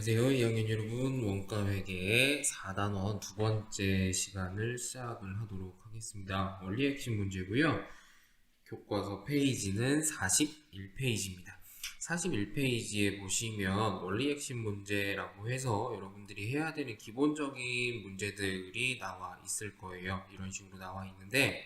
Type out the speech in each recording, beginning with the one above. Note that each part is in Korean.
안녕하세요. 2학년 여러분, 원가회계 4단원 두 번째 시간을 시작을 하도록 하겠습니다. 원리 핵심 문제고요. 교과서 페이지는 41페이지입니다. 41페이지에 보시면 원리 핵심 문제라고 해서 여러분들이 해야 되는 기본적인 문제들이 나와 있을 거예요. 이런 식으로 나와 있는데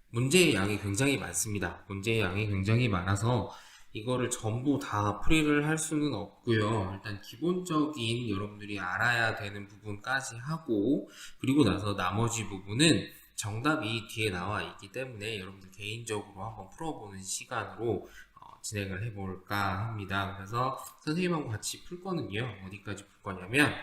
문제의 양이 굉장히 많습니다. 문제의 양이 굉장히 많아서 이거를 전부 다 풀이를 할 수는 없고요. 일단 기본적인 여러분들이 알아야 되는 부분까지 하고 그리고 나서 나머지 부분은 정답이 뒤에 나와 있기 때문에 여러분들 개인적으로 한번 풀어보는 시간으로 진행을 해볼까 합니다. 그래서 선생님하고 같이 풀 거는요. 어디까지 풀 거냐면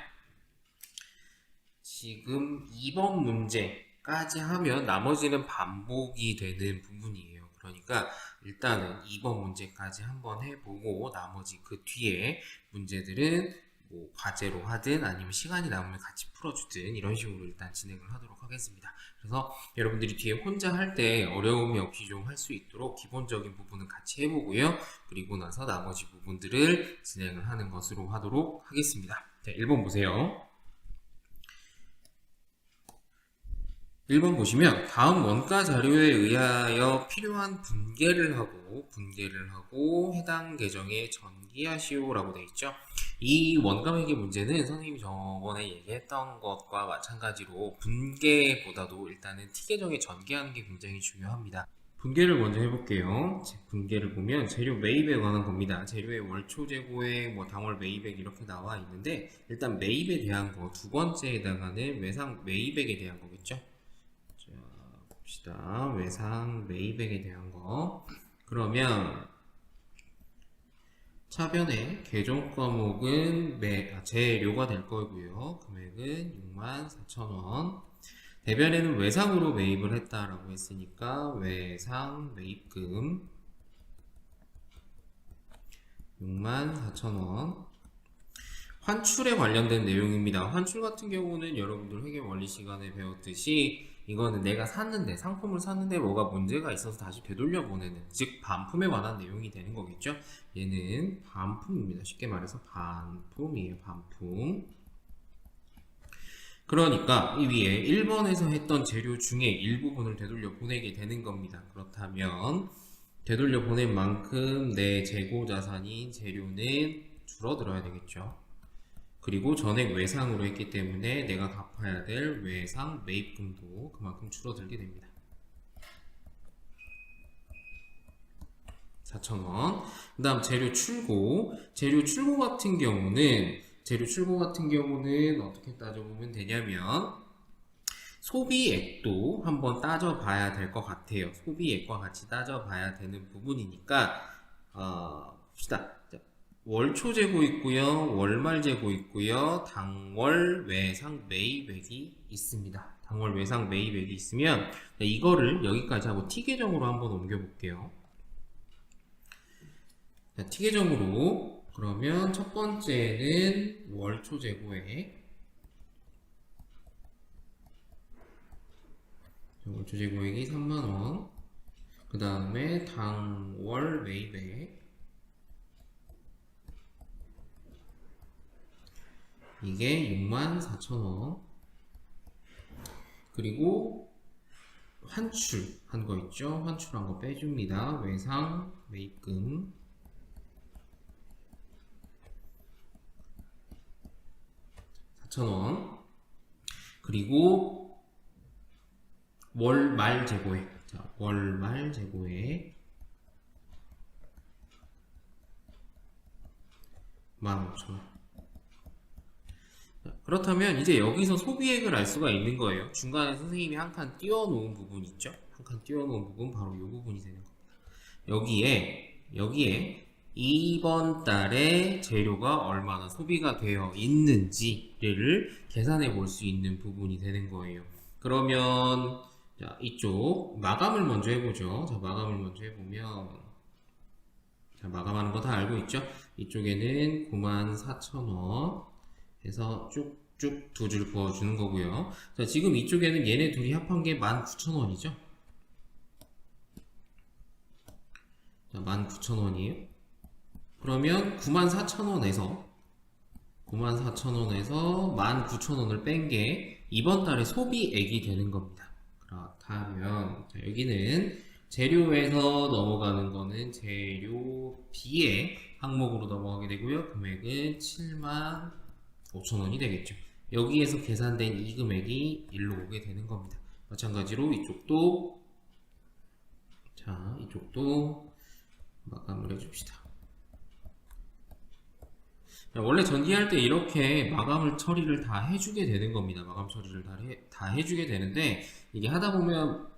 지금 2번 문제까지 하면 나머지는 반복이 되는 부분이에요. 그러니까 일단은 2번 문제까지 한번 해보고 나머지 그 뒤에 문제들은 뭐 과제로 하든 아니면 시간이 남으면 같이 풀어주든 이런 식으로 일단 진행을 하도록 하겠습니다. 그래서 여러분들이 뒤에 혼자 할 때 어려움이 없이 좀 할 수 있도록 기본적인 부분은 같이 해보고요. 그리고 나서 나머지 부분들을 진행을 하는 것으로 하도록 하겠습니다. 자, 1번 보세요. 1번 보시면 다음 원가 자료에 의하여 필요한 분계를 하고 해당 계정에 전기하시오 라고 되어 있죠. 이 원가회계 문제는 선생님이 저번에 얘기했던 것과 마찬가지로 분계보다도 일단은 T계정에 전개하는 게 굉장히 중요합니다. 분계를 먼저 해볼게요. 분계를 보면 재료 매입에 관한 겁니다. 재료의 월초 재고액, 당월 매입액 이렇게 나와 있는데 일단 매입에 대한 거 두 번째에 해당하는 외상 매입액에 대한 거겠죠. 봅시다. 외상 매입액에 대한 거. 그러면 차변의 계정 과목은 재료가 될 거고요. 금액은 64,000원. 대변에는 외상으로 매입을 했다라고 했으니까 외상 매입금 64,000원. 환출에 관련된 내용입니다. 환출 같은 경우는 여러분들 회계 원리 시간에 배웠듯이 이거는 내가 샀는데 상품을 샀는데 뭐가 문제가 있어서 다시 되돌려 보내는 즉 반품에 관한 내용이 되는 거겠죠. 얘는 반품입니다. 쉽게 말해서 반품이에요. 반품. 그러니까 이 위에 1번에서 했던 재료 중에 일부분을 되돌려 보내게 되는 겁니다. 그렇다면 되돌려 보낸 만큼 내 재고 자산인 재료는 줄어들어야 되겠죠. 그리고 전액 외상으로 했기 때문에 내가 갚아야 될 외상 매입금도 그만큼 줄어들게 됩니다. 4,000원. 그 다음 재료 출고. 재료 출고 같은 경우는 어떻게 따져보면 되냐면 소비액도 한번 따져봐야 될 것 같아요. 소비액과 같이 따져봐야 되는 부분이니까 봅시다. 월초 재고 있고요. 월말 재고 있고요. 당월 외상 매입액이 있습니다. 당월 외상 매입액이 있으면 이거를 여기까지 하고 T계정으로 한번 옮겨볼게요. 자, T계정으로 그러면 첫 번째는 월초 재고액 월초 재고액이 3만원. 그 다음에 당월 매입액 이게 64,000원. 그리고 환출한 거 있죠. 환출한 거 빼줍니다. 외상 매입금 4,000원. 그리고 월말 재고액. 자, 월말 재고액 15,000원. 그렇다면 이제 여기서 소비액을 알 수가 있는 거예요. 중간에 선생님이 한 칸 띄워놓은 부분 있죠? 한 칸 띄워놓은 부분 바로 이 부분이 되는 겁니다. 여기에 이번 달에 재료가 얼마나 소비가 되어 있는지를 계산해 볼 수 있는 부분이 되는 거예요. 그러면 자, 이쪽 마감을 먼저 해보죠. 자, 마감을 먼저 해보면 자, 마감하는 거 다 알고 있죠? 이쪽에는 94,000원 해서 쭉쭉 두 줄 부어주는 거고요. 자, 지금 이쪽에는 얘네 둘이 합한 게 19,000원이죠? 자, 19,000원이에요. 그러면 94,000원에서 94,000원에서 19,000원을 뺀 게 이번 달에 소비액이 되는 겁니다. 그렇다면 자, 여기는 재료에서 넘어가는 거는 재료비의 항목으로 넘어가게 되고요. 금액은 75,000원이 되겠죠. 여기에서 계산된 이 금액이 일로 오게 되는 겁니다. 마찬가지로 이쪽도 마감을 해줍시다. 원래 전기할 때 이렇게 마감을 처리를 다 해주게 되는 겁니다. 마감 처리를 다 해주게 되는데 이게 하다 보면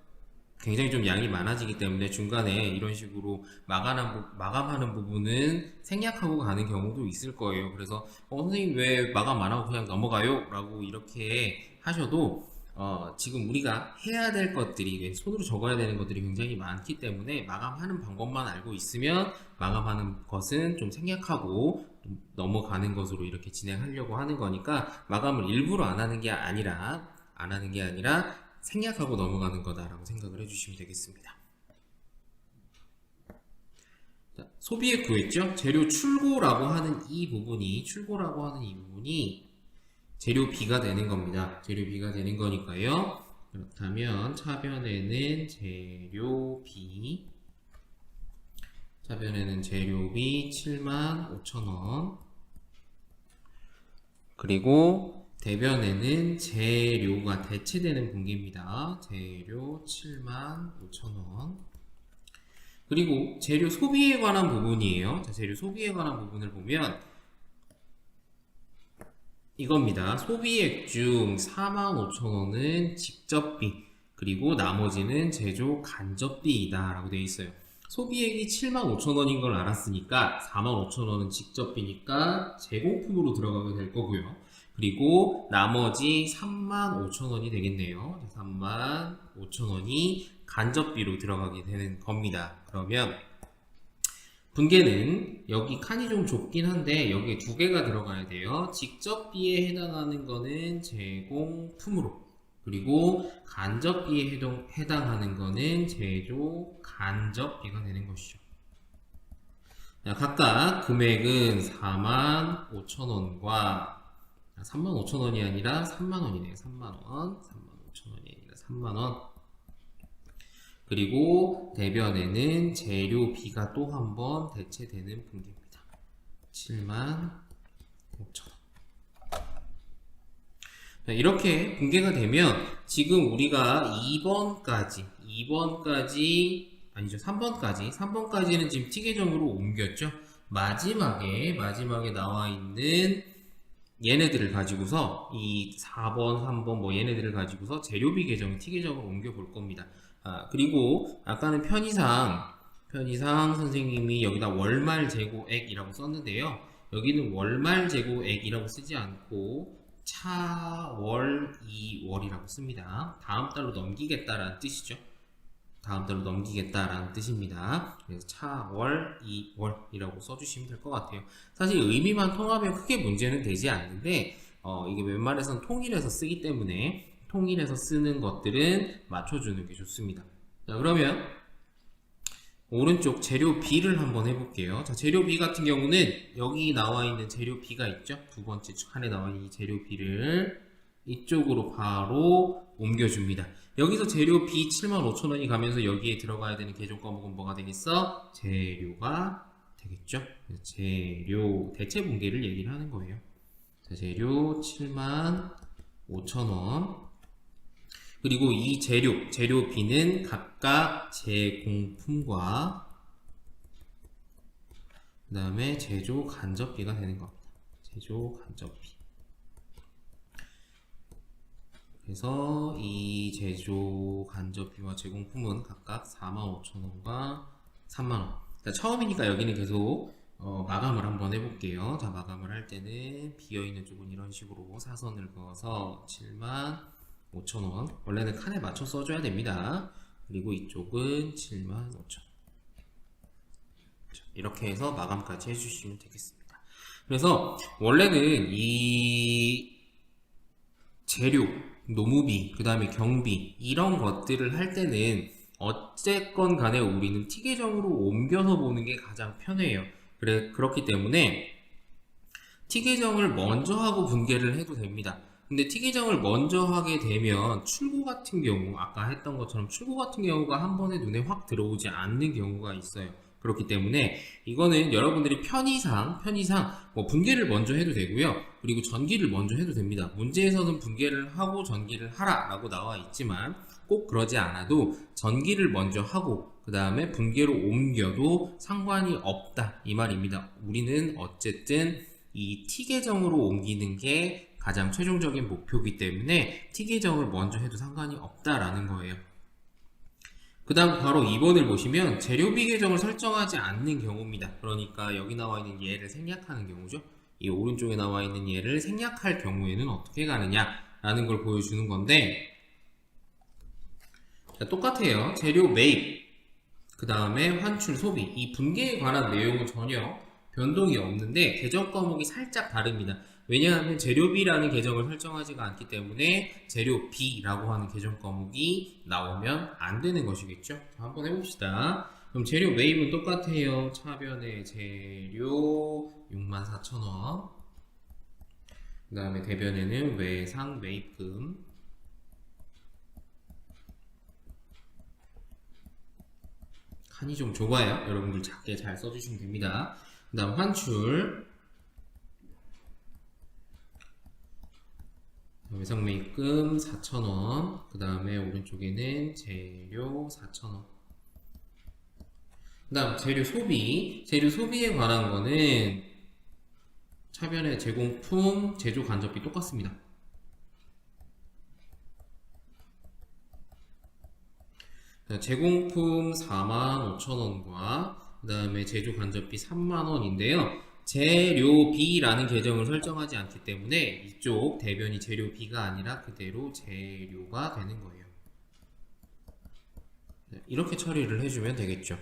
굉장히 좀 양이 많아지기 때문에 중간에 이런 식으로 마감하는 부분은 생략하고 가는 경우도 있을 거예요. 그래서 선생님 왜 마감 안 하고 그냥 넘어가요? 라고 이렇게 하셔도 지금 우리가 해야 될 것들이 손으로 적어야 되는 것들이 굉장히 많기 때문에 마감하는 방법만 알고 있으면 마감하는 것은 좀 생략하고 좀 넘어가는 것으로 이렇게 진행하려고 하는 거니까 마감을 일부러 안 하는 게 아니라 생략하고 넘어가는 거다라고 생각을 해주시면 되겠습니다. 자, 소비액 구했죠? 재료 출고라고 하는 이 부분이 재료비가 되는 겁니다. 재료비가 되는 거니까요. 그렇다면 차변에는 재료비 75,000원 그리고 대변에는 재료가 대체되는 분기입니다. 재료 75,000원 그리고 재료 소비에 관한 부분이에요. 자, 재료 소비에 관한 부분을 보면 이겁니다. 소비액 중 45,000원은 직접비 그리고 나머지는 제조 간접비이다 라고 되어 있어요. 소비액이 75,000원인 걸 알았으니까 45,000원은 직접비니까 제공품으로 들어가게 될 거고요. 그리고 나머지 35,000원이 되겠네요. 35,000원이 간접비로 들어가게 되는 겁니다. 그러면 분계는 여기 칸이 좀 좁긴 한데 여기에 두 개가 들어가야 돼요. 직접비에 해당하는 거는 제공품으로 그리고 간접비에 해당하는 거는 제조 간접비가 되는 것이죠. 자, 각각 금액은 45,000원과 35,000원이 아니라 3만원이네요. 3만원 35,000원이 아니라 3만원 그리고 대변에는 재료비가 또 한 번 대체되는 분기입니다. 75,000원 이렇게 분계가 되면 지금 우리가 2번까지 아니죠 3번까지는 지금 T 계정으로 옮겼죠. 마지막에 나와 있는 얘네들을 가지고서 이 4번, 3번 뭐 얘네들을 가지고서 재료비 계정을 T 계정으로 옮겨 볼 겁니다. 그리고 아까는 편의상 선생님이 여기다 월말 재고액이라고 썼는데요. 여기는 월말 재고액이라고 쓰지 않고 차월 2월이라고 씁니다. 다음 달로 넘기겠다라는 뜻이죠. 다음 달로 넘기겠다라는 뜻입니다. 그래서 차월 2월이라고 써주시면 될 것 같아요. 사실 의미만 통하면 크게 문제는 되지 않는데 이게 웬만해서는 통일해서 쓰기 때문에 통일해서 쓰는 것들은 맞춰주는 게 좋습니다. 자, 그러면 오른쪽 재료비를 한번 해볼게요. 자, 재료비 같은 경우는 여기 나와 있는 재료비가 있죠. 두 번째 칸에 나와 있는 이 재료비를 이쪽으로 바로 옮겨줍니다. 여기서 재료비 75,000원이 가면서 여기에 들어가야 되는 계정 과목은 뭐가 되겠어? 재료가 되겠죠. 재료 대체 분계를 얘기를 하는 거예요. 자, 재료 75,000원 그리고 이 재료비는 각각 제공품과 그 다음에 제조 간접비가 되는 겁니다. 제조 간접비. 그래서 이 제조 간접비와 제공품은 각각 45,000원과 3만원. 자, 처음이니까 여기는 계속 마감을 한번 해볼게요. 자, 마감을 할 때는 비어있는 쪽은 이런 식으로 사선을 그어서 75,000원. 원래는 칸에 맞춰 써줘야 됩니다. 그리고 이쪽은 75,000원. 이렇게 해서 마감까지 해주시면 되겠습니다. 그래서 원래는 이 재료, 노무비, 그 다음에 경비 이런 것들을 할 때는 어쨌건 간에 우리는 T계정으로 옮겨서 보는 게 가장 편해요. 그렇기 때문에 T 계정을 먼저 하고 분계를 해도 됩니다. 근데 T 계정을 먼저 하게 되면 출고 같은 경우, 아까 했던 것처럼 출고 같은 경우가 한 번에 눈에 확 들어오지 않는 경우가 있어요. 그렇기 때문에 이거는 여러분들이 편의상 뭐 분계를 먼저 해도 되고요. 그리고 전기를 먼저 해도 됩니다. 문제에서는 분계를 하고 전기를 하라 라고 나와 있지만 꼭 그러지 않아도 전기를 먼저 하고 그 다음에 분계로 옮겨도 상관이 없다 이 말입니다. 우리는 어쨌든 이 T 계정으로 옮기는 게 가장 최종적인 목표이기 때문에 T 계정을 먼저 해도 상관이 없다라는 거예요. 그 다음 바로 2번을 보시면 재료비 계정을 설정하지 않는 경우입니다. 그러니까 여기 나와 있는 얘를 생략하는 경우죠. 이 오른쪽에 나와 있는 얘를 생략할 경우에는 어떻게 가느냐 라는 걸 보여주는 건데, 자, 똑같아요. 재료 매입, 그 다음에 환출 소비, 이 분계에 관한 내용은 전혀 변동이 없는데 계정 과목이 살짝 다릅니다. 왜냐하면 재료비라는 계정을 설정하지가 않기 때문에 재료비라고 하는 계정 과목이 나오면 안 되는 것이겠죠. 자, 한번 해봅시다. 그럼 재료 매입은 똑같아요. 차변의 재료 64,000원, 그 다음에 대변에는 외상 매입금, 칸이 좀 좁아요. 여러분들 작게 잘 써주시면 됩니다. 그 다음 환출, 외상 매입금 4,000원, 그 다음에 오른쪽에는 재료 4,000원. 그 다음 재료 소비에 관한 거는 차변의 제공품, 제조 간접비 똑같습니다. 제공품 45,000원과 그 다음에 제조 간접비 3만원인데요. 재료비라는 계정을 설정하지 않기 때문에 이쪽 대변이 재료비가 아니라 그대로 재료가 되는 거예요. 이렇게 처리를 해주면 되겠죠.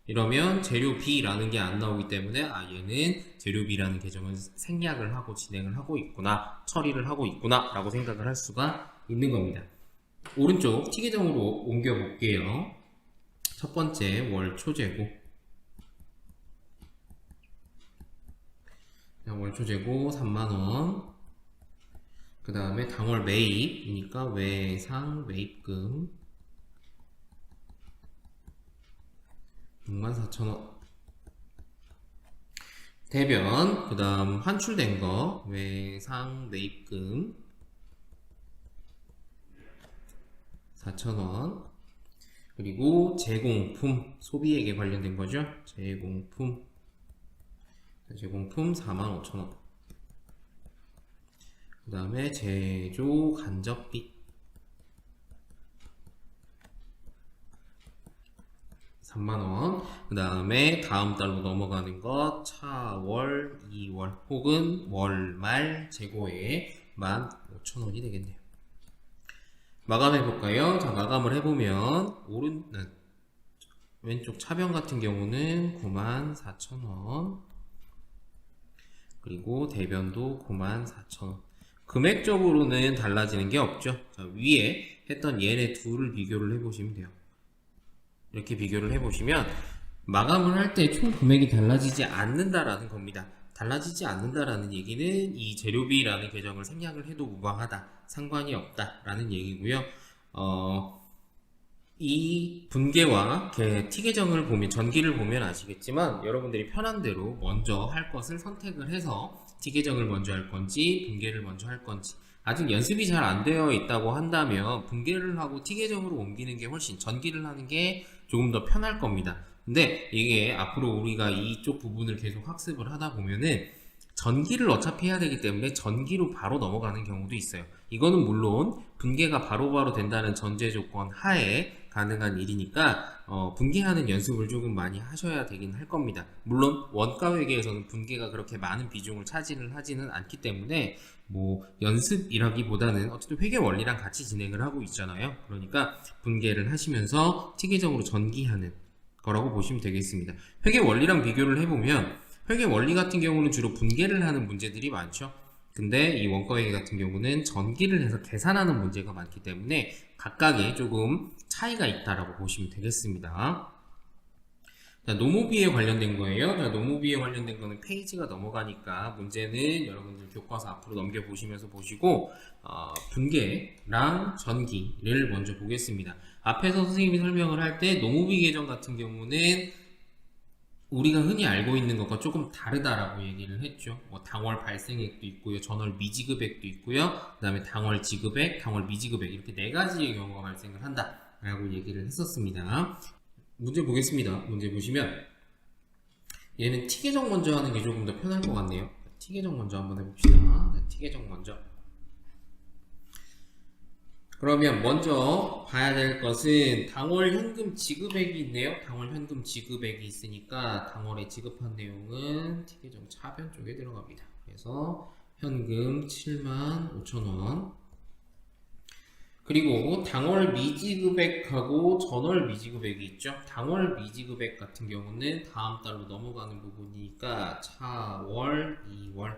이러면 재료비라는 게 안 나오기 때문에 얘는 재료비라는 계정을 생략을 하고 진행을 하고 있구나, 처리를 하고 있구나 라고 생각을 할 수가 있는 겁니다. 오른쪽 T 계정으로 옮겨 볼게요. 첫 번째 월 초재고, 월초재고 3만원, 그 다음에 당월 매입이니까 외상 매입금 64,000원, 대변, 그 다음 환출된 거 외상 매입금 4,000원, 그리고 제공품, 소비액에 관련된 거죠. 제공품 45,000원, 그 다음에 제조 간접비 3만원, 그 다음에 다음 달로 넘어가는 것 차월, 2월 혹은 월말 재고에 15,000원이 되겠네요. 마감해볼까요? 자, 마감을 해보면 왼쪽 차변 같은 경우는 94,000원, 그리고 대변도 94,000원. 금액적으로는 달라지는 게 없죠. 자, 위에 했던 얘네 둘을 비교를 해보시면 돼요. 이렇게 비교를 해보시면 마감을 할 때 총 금액이 달라지지 않는다라는 겁니다. 달라지지 않는다라는 얘기는 이 재료비라는 계정을 생략을 해도 무방하다, 상관이 없다라는 얘기고요. 이 분계와 T 계정을 보면, 전기를 보면 아시겠지만 여러분들이 편한 대로 먼저 할 것을 선택을 해서 T 계정을 먼저 할 건지 분계를 먼저 할 건지, 아직 연습이 잘 안 되어 있다고 한다면 분계를 하고 T 계정으로 옮기는 게 훨씬, 전기를 하는 게 조금 더 편할 겁니다. 근데 이게 앞으로 우리가 이쪽 부분을 계속 학습을 하다 보면은 전기를 어차피 해야 되기 때문에 전기로 바로 넘어가는 경우도 있어요. 이거는 물론 분계가 바로바로 된다는 전제 조건 하에 가능한 일이니까 분계하는 연습을 조금 많이 하셔야 되긴 할 겁니다. 물론 원가 회계에서는 분계가 그렇게 많은 비중을 차지를 하지는 않기 때문에 뭐 연습이라기보다는 어쨌든 회계 원리랑 같이 진행을 하고 있잖아요. 그러니까 분계를 하시면서 T 계정으로 전기하는 거라고 보시면 되겠습니다. 회계 원리랑 비교를 해보면 회계 원리 같은 경우는 주로 분계를 하는 문제들이 많죠. 근데 이 원가 회계 같은 경우는 전기를 해서 계산하는 문제가 많기 때문에 각각에 조금 차이가 있다라고 보시면 되겠습니다. 자, 노무비에 관련된 거예요. 자, 노무비에 관련된 거는 페이지가 넘어가니까 문제는 여러분들 교과서 앞으로 넘겨보시면서 보시고 분계랑 전기를 먼저 보겠습니다. 앞에서 선생님이 설명을 할 때 노무비 계정 같은 경우는 우리가 흔히 알고 있는 것과 조금 다르다라고 얘기를 했죠. 뭐 당월 발생액도 있고요, 전월 미지급액도 있고요, 그 다음에 당월 지급액, 당월 미지급액 이렇게 네 가지의 경우가 발생을 한다라고 얘기를 했었습니다. 문제 보겠습니다. 문제 보시면 얘는 T계정 먼저 하는 게 조금 더 편할 것 같네요. T계정 먼저 한번 해봅시다. T계정 먼저. 그러면 먼저 봐야 될 것은 당월 현금 지급액이 있네요. 당월 현금 지급액이 있으니까 당월에 지급한 내용은 T계정 차변 쪽에 들어갑니다. 그래서 현금 75,000원, 그리고 당월 미지급액하고 전월 미지급액이 있죠. 당월 미지급액 같은 경우는 다음 달로 넘어가는 부분이니까 차월, 2월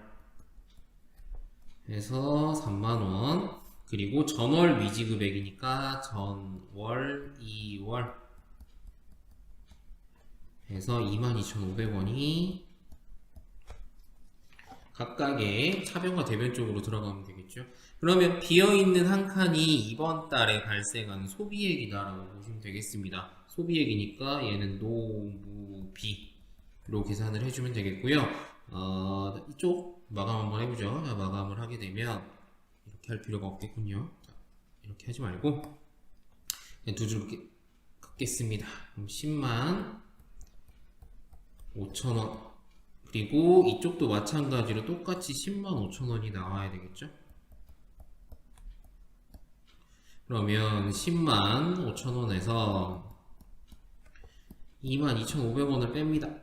해서 3만원, 그리고 전월 미지급액이니까 전월, 2월 해서 22,500원이 각각의 차변과 대변 쪽으로 들어가면 되겠죠. 그러면 비어있는 한 칸이 이번 달에 발생한 소비액이다라고 보시면 되겠습니다. 소비액이니까 얘는 노무비로 계산을 해주면 되겠고요. 이쪽 마감 한번 해보죠. 자, 마감을 하게 되면 이렇게 할 필요가 없겠군요. 자, 이렇게 하지 말고 두 줄 긋겠습니다. 그럼 10만 5천원, 그리고 이쪽도 마찬가지로 똑같이 105,000원이 나와야 되겠죠. 그러면 105,000원에서 22,500원을 뺍니다.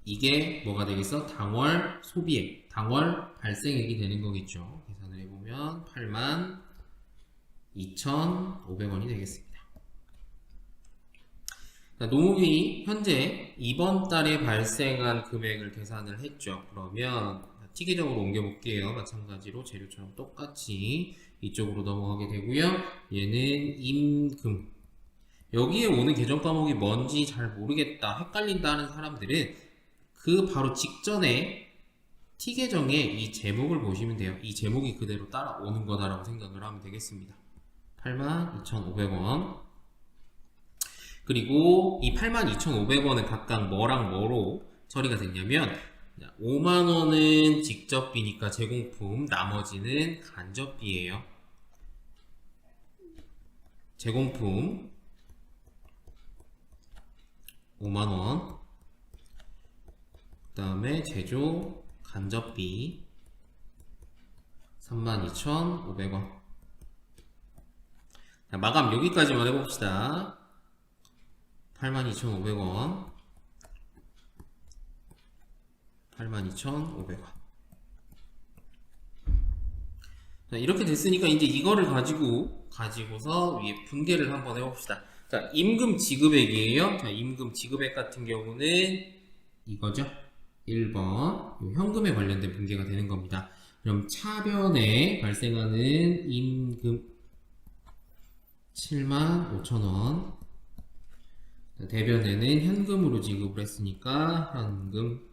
이게 뭐가 되겠어? 당월 소비액, 당월 발생액이 되는 거겠죠. 계산을 해보면 82,500원이 되겠습니다. 자, 노무비 현재 이번 달에 발생한 금액을 계산을 했죠. 그러면 T계정으로 옮겨볼게요. 마찬가지로 재료처럼 똑같이 이쪽으로 넘어가게 되고요. 얘는 임금. 여기에 오는 계정 과목이 뭔지 잘 모르겠다, 헷갈린다 하는 사람들은 그 바로 직전에 T계정에 이 제목을 보시면 돼요. 이 제목이 그대로 따라오는 거다라고 생각을 하면 되겠습니다. 82,500원. 그리고 이 82,500원은 각각 뭐랑 뭐로 처리가 됐냐면 5만원은 직접비니까 제공품, 나머지는 간접비예요. 제공품 5만원, 그 다음에 제조 간접비 32,500원. 마감 여기까지만 해봅시다. 82,500원, 82,500원. 자, 이렇게 됐으니까 이제 이거를 가지고서 위에 분계를 한번 해봅시다. 자, 임금 지급액이에요. 자, 임금 지급액 같은 경우는 이거죠. 1번 현금에 관련된 분계가 되는 겁니다. 그럼 차변에 발생하는 임금 75,000원, 대변에는 현금으로 지급을 했으니까 현금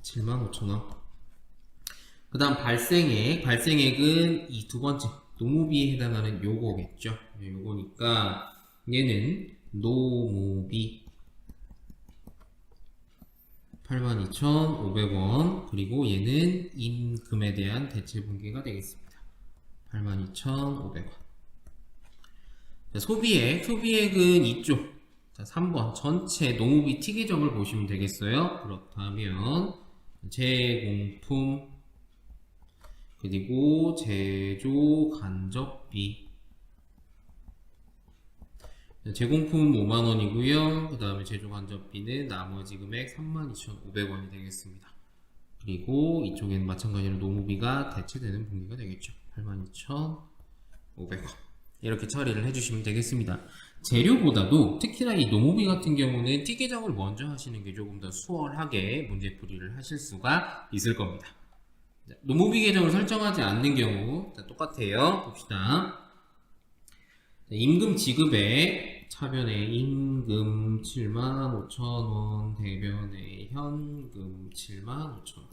75,000원. 그 다음 발생액은 이 두 번째 노무비에 해당하는 요거겠죠. 요거니까 얘는 노무비 82,500원, 그리고 얘는 임금에 대한 대체 분계가 되겠습니다. 82,500원. 소비액은 이쪽, 자, 3번 전체 노무비 T계정을 보시면 되겠어요. 그렇다면 제공품, 그리고 제조 간접비, 제공품 5만원이고요 그 다음에 제조 간접비는 나머지 금액 32,500원이 되겠습니다. 그리고 이쪽에는 마찬가지로 노무비가 대체되는 분기가 되겠죠. 82,500원. 이렇게 처리를 해주시면 되겠습니다. 재료보다도 특히나 이 노무비 같은 경우는 T계정을 먼저 하시는 게 조금 더 수월하게 문제풀이를 하실 수가 있을 겁니다. 노무비 계정을 설정하지 않는 경우 똑같아요. 봅시다. 임금 지급액 차변에 임금 75,000원, 대변에 현금 75,000원.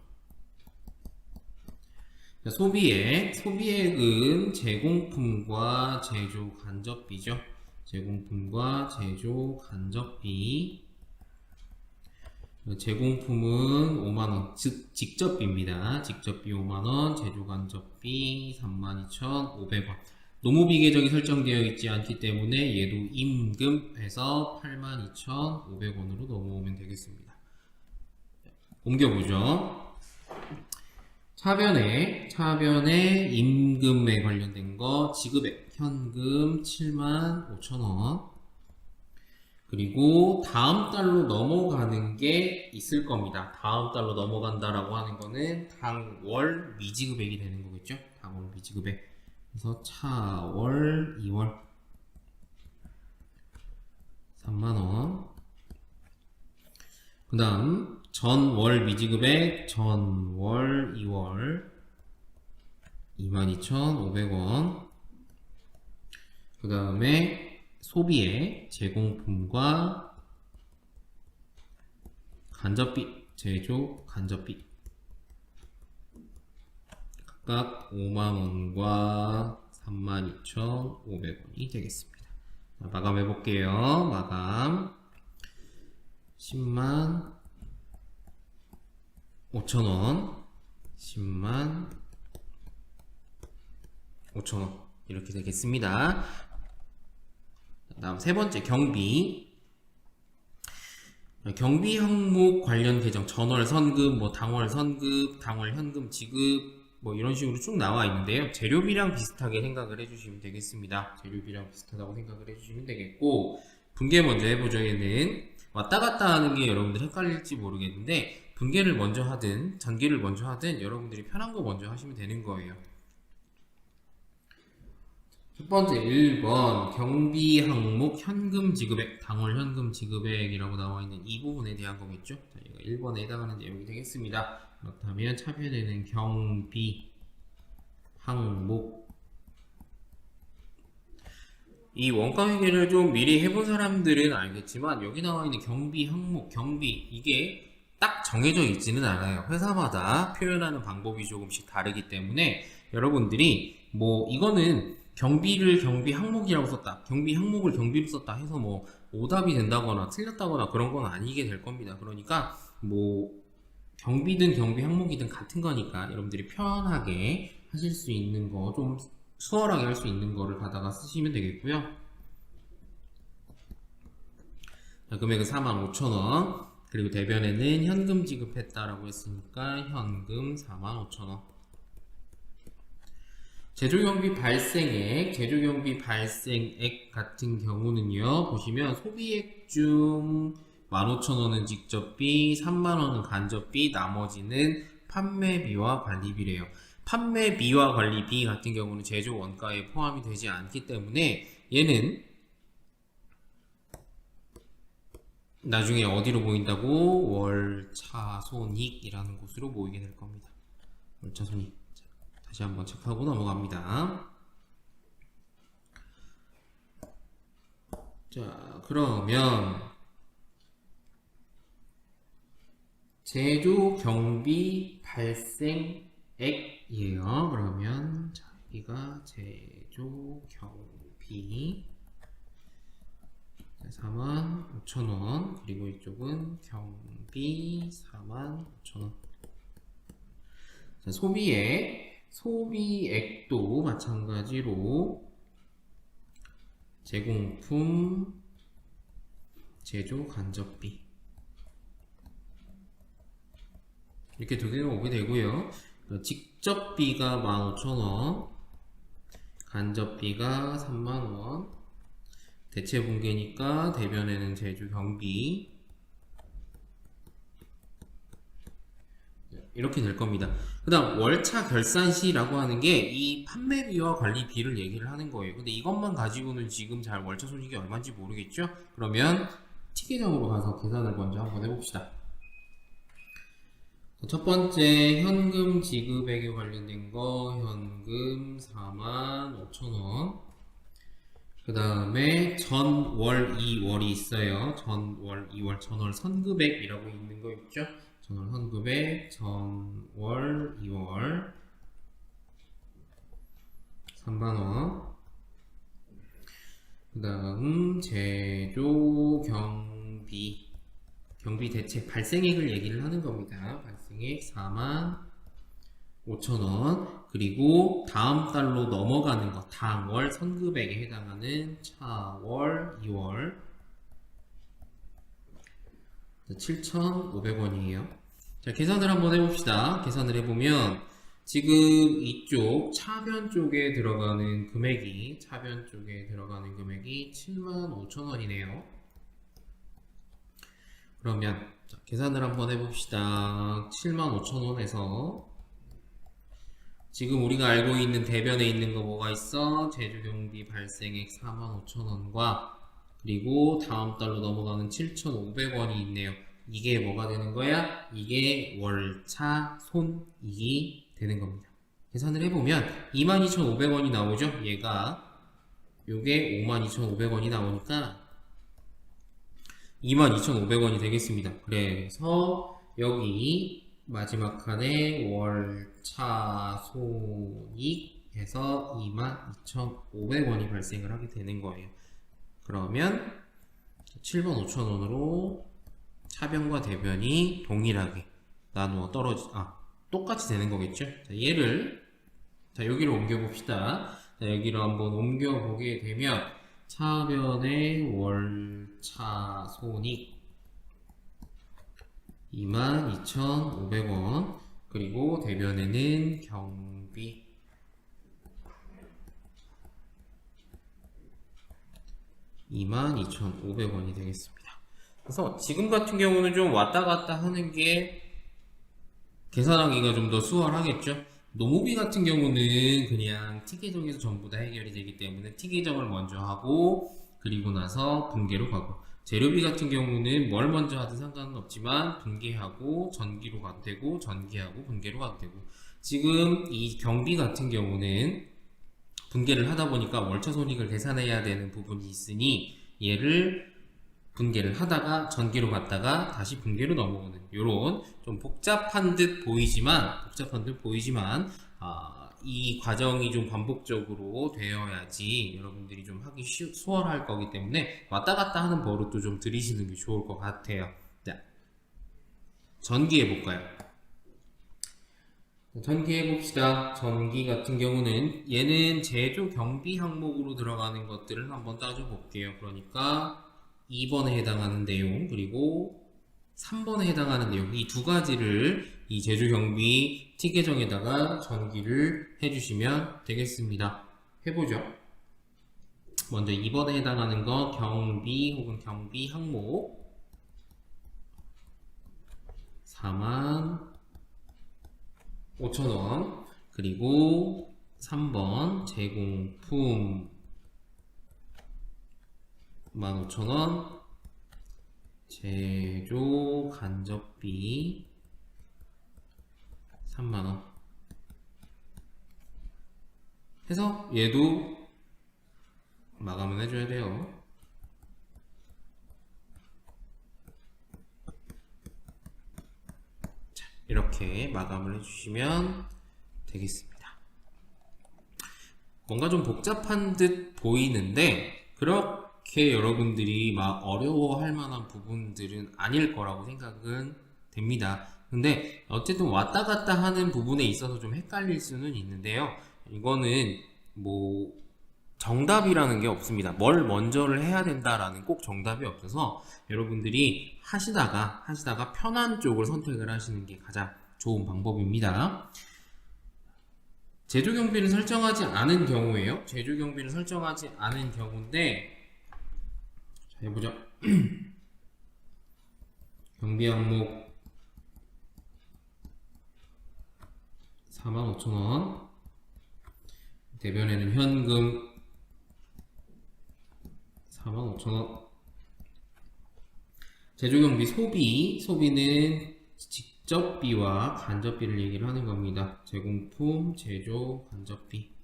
소비액은 제공품과 제조 간접비죠. 제공품과 제조 간접비. 제공품은 5만원, 즉 직접비입니다. 직접비 5만원, 제조 간접비 32,500원. 노무비 계정이 설정되어 있지 않기 때문에 얘도 임금해서 82,500원으로 넘어오면 되겠습니다. 옮겨보죠. 차변에 임금에 관련된 거 지급액 현금 75,000원. 그리고 다음 달로 넘어가는 게 있을 겁니다. 다음 달로 넘어간다라고 하는 거는 당월 미지급액이 되는 거겠죠. 당월 미지급액. 그래서 차월 2월 3만원. 그 다음 전월 미지급액 전월 2월 22,500원. 그 다음에 소비액 제공품과 간접비 제조 간접비 각각 5만원과 32,500원이 되겠습니다. 자, 마감해 볼게요. 마감 10만 5천원 10만 5천원 이렇게 되겠습니다. 다음 세 번째 경비. 경비 항목 관련 계정 전월 선급, 당월 선급, 당월 현금 지급 이런 식으로 쭉 나와 있는데요. 재료비랑 비슷하게 생각을 해주시면 되겠습니다. 재료비랑 비슷하다고 생각을 해주시면 되겠고, 분계 먼저 해보죠. 얘는 왔다 갔다 하는 게 여러분들 헷갈릴지 모르겠는데, 분계를 먼저 하든 전기를 먼저 하든 여러분들이 편한 거 먼저 하시면 되는 거예요. 첫 번째 1번 경비 항목 현금 지급액, 당월 현금 지급액이라고 나와 있는 이 부분에 대한 거겠죠. 자, 이거 1번에 해당하는 내용이 되겠습니다. 그렇다면 차변에는 경비 항목, 이 원가 회계를 좀 미리 해본 사람들은 알겠지만 여기 나와 있는 경비 항목, 경비 이게 딱 정해져 있지는 않아요. 회사마다 표현하는 방법이 조금씩 다르기 때문에 여러분들이 이거는 경비를 경비 항목이라고 썼다, 경비 항목을 경비로 썼다 해서 오답이 된다거나 틀렸다거나 그런 건 아니게 될 겁니다. 그러니까 경비든 경비 항목이든 같은 거니까 여러분들이 편하게 하실 수 있는 거, 좀 수월하게 할 수 있는 거를 받아가 쓰시면 되겠고요. 자, 금액은 45,000원. 그리고 대변에는 현금 지급했다라고 했으니까 현금 45,000원. 제조경비 발생액 같은 경우는요, 보시면 소비액 중 15,000원은 직접비, 3만원은 간접비, 나머지는 판매비와 관리비래요. 판매비와 관리비 같은 경우는 제조 원가에 포함이 되지 않기 때문에 얘는 나중에 어디로 모인다고? 월차손익이라는 곳으로 모이게 될 겁니다. 월차손익. 다시 한번 체크하고 넘어갑니다. 자, 그러면 제조 경비 발생액이에요. 그러면 자, 여기가 제조 경비 45,000원, 그리고 이쪽은 경비 45,000원. 자, 소비액도 마찬가지로 제공품, 제조 간접비 이렇게 두 개가 오게 되고요. 직접비가 15,000원, 간접비가 3만원, 대체 분계니까 대변에는 제조 경비 이렇게 될 겁니다. 그 다음 월차 결산시라고 하는 게 이 판매비와 관리비를 얘기를 하는 거예요. 근데 이것만 가지고는 지금 잘 월차 손익이 얼마인지 모르겠죠? 그러면 T계정으로 가서 계산을 먼저 한번 해봅시다. 첫 번째 현금 지급액에 관련된 거 현금 45,000원. 그 다음에 전월 2월이 있어요. 전월 2월 전월 선급액이라고 있는 거 있죠? 전월 선급액 전월 2월 3만원. 그 다음 제조 경비 대책 발생액을 얘기를 하는 겁니다. 발생액 4만 5천원. 그리고 다음 달로 넘어가는 것, 다음 월 선급액에 해당하는 차월 2월 7,500원이에요. 자, 계산을 한번 해봅시다. 계산을 해보면 지금 이쪽 차변 쪽에 들어가는 금액이 75,000원이네요. 그러면 자, 계산을 한번 해봅시다. 75,000원에서 지금 우리가 알고 있는 대변에 있는 거 뭐가 있어? 제조경비 발생액 45,000원과 그리고 다음 달로 넘어가는 7,500원이 있네요. 이게 뭐가 되는 거야? 이게 월차 손익이 되는 겁니다. 계산을 해보면 22,500원이 나오죠? 얘가 요게 52,500원이 나오니까 22,500원이 되겠습니다. 그래서 여기 마지막 칸에 월차 손익해서 22,500원이 발생을 하게 되는 거예요. 그러면 75,000원으로 차변과 대변이 동일하게 나누어 똑같이 되는 거겠죠. 자, 여기로 옮겨봅시다. 자, 여기로 한번 옮겨보게 되면 차변의 월차 손익 22,500원. 그리고 대변에는 경비 22,500원이 되겠습니다. 그래서 지금 같은 경우는 좀 왔다 갔다 하는 게 계산하기가 좀 더 수월하겠죠. 노무비 같은 경우는 그냥 T계정에서 전부 다 해결이 되기 때문에 T계정을 먼저 하고 그리고 나서 분계로 가고, 재료비 같은 경우는 뭘 먼저 하든 상관은 없지만 분계하고 전기로 가도 되고 전기하고 분계로 가도 되고, 지금 이 경비 같은 경우는 분계를 하다 보니까 월차 손익을 계산해야 되는 부분이 있으니 얘를 분계를 하다가 전기로 갔다가 다시 분계로 넘어오는 요런 좀 복잡한 듯 보이지만 이 과정이 좀 반복적으로 되어야지 여러분들이 좀 하기 수월할 거기 때문에 왔다 갔다 하는 버릇도 좀 들이시는 게 좋을 것 같아요. 자, 전기해 볼까요? 전기해 봅시다. 전기 같은 경우는 얘는 제조 경비 항목으로 들어가는 것들을 한번 따져 볼게요. 그러니까 2번에 해당하는 내용 그리고 3번에 해당하는 내용, 이 두 가지를 이 제조경비 T계정에다가 전기를 해주시면 되겠습니다. 해보죠. 먼저 2번에 해당하는 거 경비 혹은 경비 항목 45,000원. 그리고 3번 제공품 15,000원, 제조 간접비 3만원 해서 얘도 마감을 해줘야 돼요. 자, 이렇게 마감을 해주시면 되겠습니다. 뭔가 좀 복잡한 듯 보이는데 그렇게 여러분들이 막 어려워할 만한 부분들은 아닐 거라고 생각은 됩니다. 근데 어쨌든 왔다 갔다 하는 부분에 있어서 좀 헷갈릴 수는 있는데요. 이거는 뭐 정답이라는 게 없습니다. 뭘 먼저를 해야 된다라는 꼭 정답이 없어서 여러분들이 하시다가 편한 쪽을 선택을 하시는 게 가장 좋은 방법입니다. 제조경비를 설정하지 않은 경우에요. 제조경비를 설정하지 않은 경우인데, 자, 해보죠. 경비 항목 45,000원, 대변에는 현금 45,000원, 제조경비 소비는 직접비와 간접비를 얘기를 하는 겁니다. 제공품, 제조, 간접비.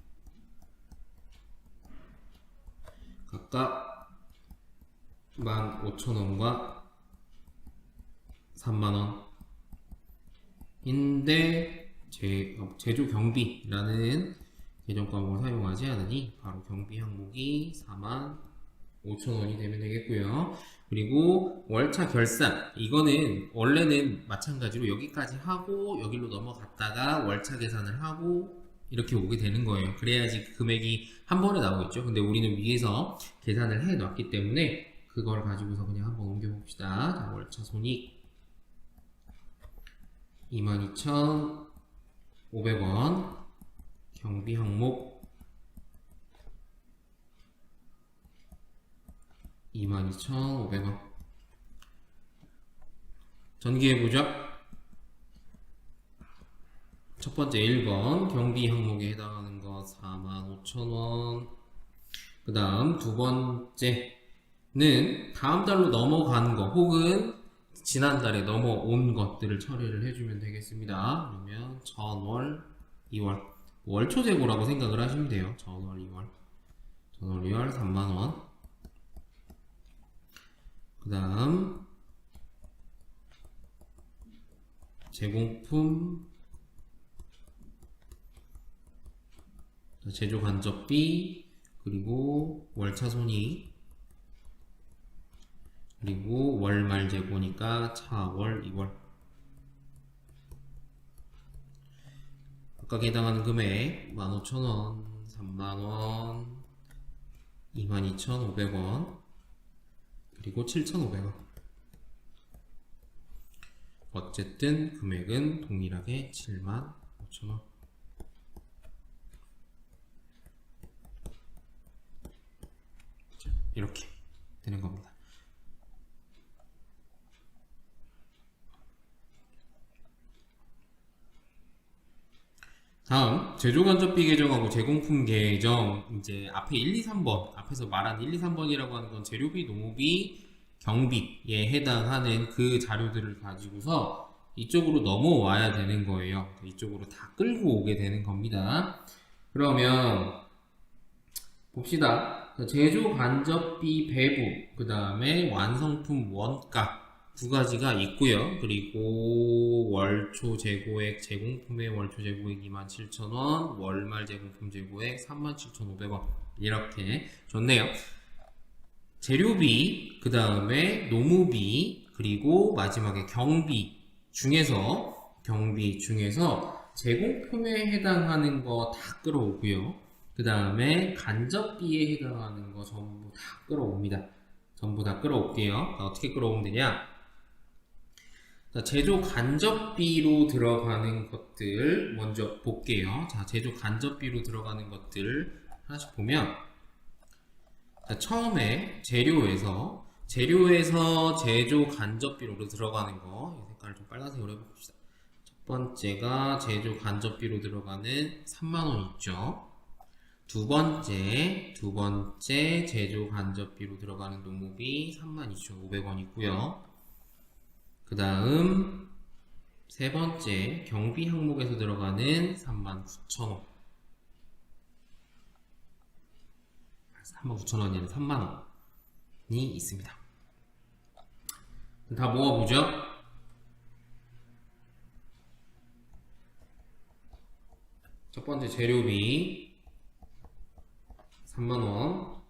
각각 15,000원과 30,000원인데 제조 경비라는 계정 과목을 사용하지 않으니 바로 경비 항목이 45,000원이 되면 되겠고요. 그리고 월차 결산, 이거는 원래는 마찬가지로 여기까지 하고 여기로 넘어갔다가 월차 계산을 하고 이렇게 오게 되는 거예요. 그래야지 금액이 한 번에 나오겠죠. 근데 우리는 위에서 계산을 해 놨기 때문에 그걸 가지고서 그냥 한번 옮겨 봅시다. 자, 월차 손익 22,500원, 경비 항목 22,500원. 전개해보죠. 첫 번째 1번 경비 항목에 해당하는 거 45,000원. 그 다음 두 번째는 다음 달로 넘어간 거 혹은 지난달에 넘어온 것들을 처리를 해주면 되겠습니다. 그러면 전월, 2월, 월초 재고라고 생각을 하시면 돼요. 전월, 2월, 3만원. 그 다음 제공품, 제조 간접비, 그리고 월차 손익, 그리고 월말 재고니까 차월, 2월. 각각 해당하는 금액 15,000원, 3만원, 22,500원, 그리고 7,500원. 어쨌든 금액은 동일하게 75,000원. 이렇게 되는 겁니다. 다음 제조간접비 계정하고 제공품 계정, 이제 앞에 1, 2, 3번 앞에서 말한 1, 2, 3번이라고 하는 건 재료비, 노무비, 경비에 해당하는 그 자료들을 가지고서 이쪽으로 넘어와야 되는 거예요. 이쪽으로 다 끌고 오게 되는 겁니다. 그러면 봅시다. 제조간접비 배부, 그 다음에 완성품 원가 두 가지가 있고요. 그리고 월초 재고액, 제공품의 월초 재고액 27,000원, 월말 제공품 재고액 37,500원. 이렇게 줬네요. 재료비, 그 다음에 노무비, 그리고 마지막에 경비 중에서 제공품에 해당하는 거 다 끌어오고요. 그 다음에 간접비에 해당하는 거 전부 다 끌어옵니다. 전부 다 끌어올게요. 어떻게 끌어오면 되냐? 자, 제조 간접비로 들어가는 것들 먼저 볼게요. 자, 제조 간접비로 들어가는 것들 하나씩 보면, 자, 처음에 재료에서 제조 간접비로 들어가는 거, 이 색깔을 좀 빨간색으로 해봅시다. 첫 번째가 제조 간접비로 들어가는 3만원 있죠. 두 번째 제조 간접비로 들어가는 노무비 32,500원 있고요. 그 다음 세 번째 경비 항목에서 들어가는 39,000원, 39,000원이 아니라 3만원이 있습니다. 다 모아보죠. 첫 번째 재료비 3만원,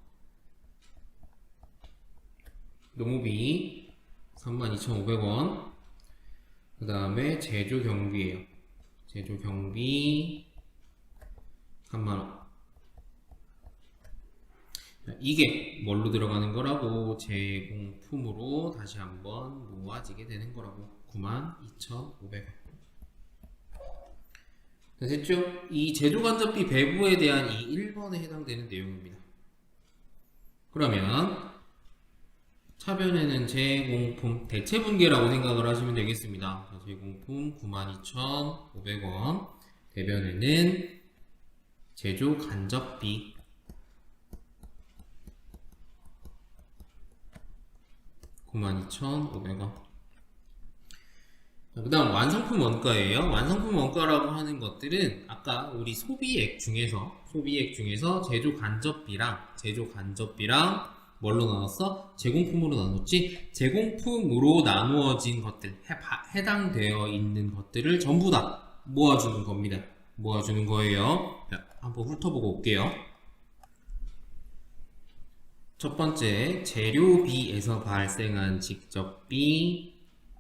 노무비 32,500원, 그 다음에 제조 경비예요. 제조 경비 3만원. 이게 뭘로 들어가는 거라고? 제공품으로 다시 한번 모아지게 되는 거라고. 92,500원. 됐죠? 이 제조간접비 배부에 대한 이 1번에 해당되는 내용입니다. 그러면 차변에는 제공품 대체분계라고 생각을 하시면 되겠습니다. 제공품 92,500원, 대변에는 제조간접비 92,500원. 그 다음 완성품 원가예요. 완성품 원가라고 하는 것들은 아까 우리 소비액 중에서 제조 간접비랑 뭘로 나눴어? 제공품으로 나눴지? 제공품으로 나누어진 것들, 해당되어 있는 것들을 전부 다 모아주는 겁니다. 모아주는 거예요. 자, 한번 훑어보고 올게요. 첫 번째, 재료비에서 발생한 직접비